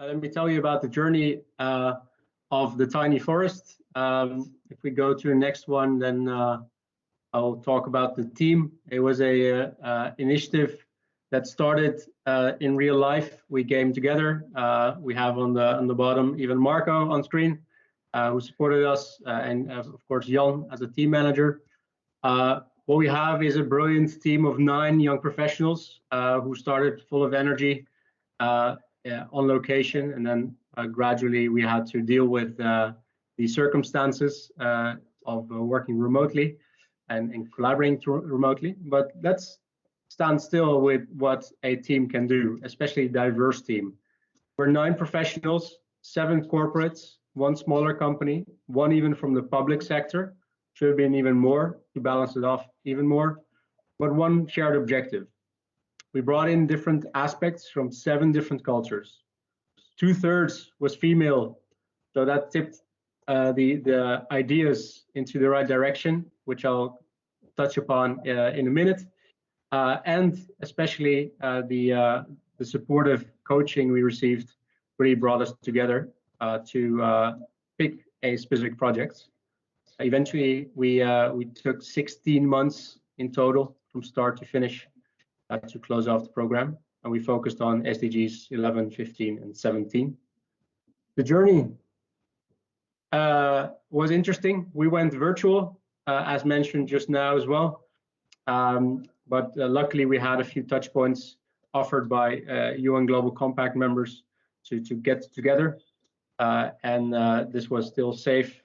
let me tell you about the journey of the tiny forest. If we go to the next one, then I'll talk about the team. It was a initiative that started in real life. We came together. We have on the bottom even Marco on screen, who supported us, and of course Jan as a team manager. What we have is a brilliant team of 9 young professionals who started full of energy on location, and then gradually we had to deal with the circumstances of working remotely and collaborating remotely. But let's stand still with what a team can do, especially a diverse team. We're 9 professionals, 7 corporates, 1 smaller company, 1 even from the public sector. Should have been even more to balance it off even more, but 1 shared objective. We brought in different aspects from 7 different cultures. 2/3 was female, so that tipped the ideas into the right direction, which I'll touch upon in a minute. And especially the supportive coaching we received really brought us together to pick a specific project. Eventually, we took 16 months in total from start to finish to close off the program, and we focused on SDGs 11, 15, and 17. The journey was interesting. We went virtual, as mentioned just now as well, but luckily we had a few touch points offered by UN Global Compact members to get together, and this was still safe.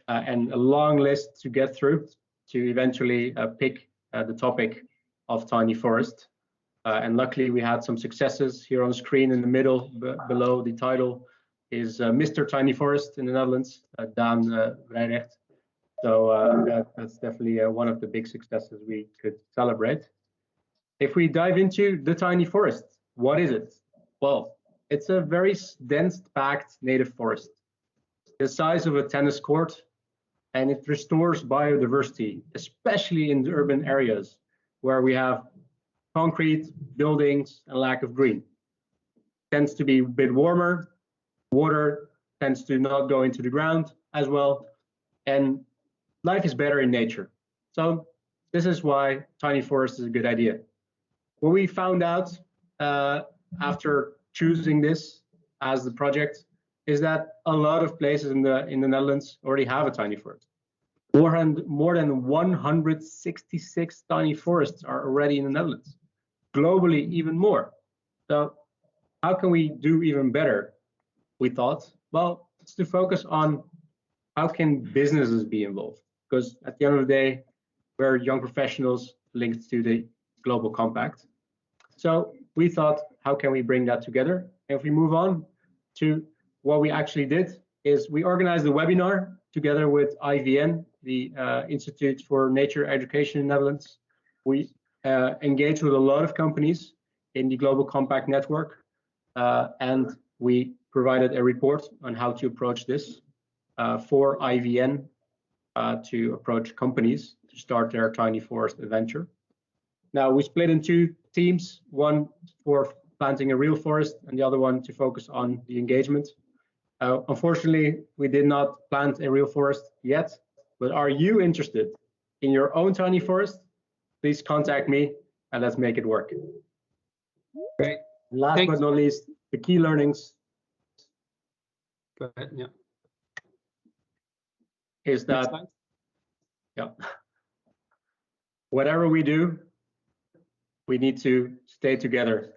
And a long list to get through to eventually pick the topic of tiny forest. And luckily we had some successes. Here on screen in the middle below the title is Mr. Tiny Forest in the Netherlands, Daan Vrijrecht. So that's definitely one of the big successes we could celebrate. If we dive into the tiny forest, what is it? Well, it's a very dense packed native forest, the size of a tennis court, and it restores biodiversity, especially in the urban areas where we have concrete buildings and lack of green. It tends to be a bit warmer, water tends to not go into the ground as well, and life is better in nature. So this is why tiny forest is a good idea. What we found out after choosing this as the project is that a lot of places in the Netherlands already have a tiny forest. More than 166 tiny forests are already in the Netherlands. Globally, even more. So how can we do even better? We thought, well, it's to focus on how can businesses be involved? Because at the end of the day, we're young professionals linked to the Global Compact. So we thought, how can we bring that together? And if we move on to what we actually did, is we organized a webinar together with IVN, the Institute for Nature Education in the Netherlands. We engaged with a lot of companies in the Global Compact network, and we provided a report on how to approach this for IVN to approach companies to start their tiny forest adventure. Now we split in 2 teams, one for planting a real forest and the other one to focus on the engagement. Unfortunately, we did not plant a real forest yet, but are you interested in your own tiny forest? Please contact me and let's make it work. Great. Last Thanks. But not least, the key learnings. Go ahead, yeah. Is that, yeah, whatever we do, we need to stay together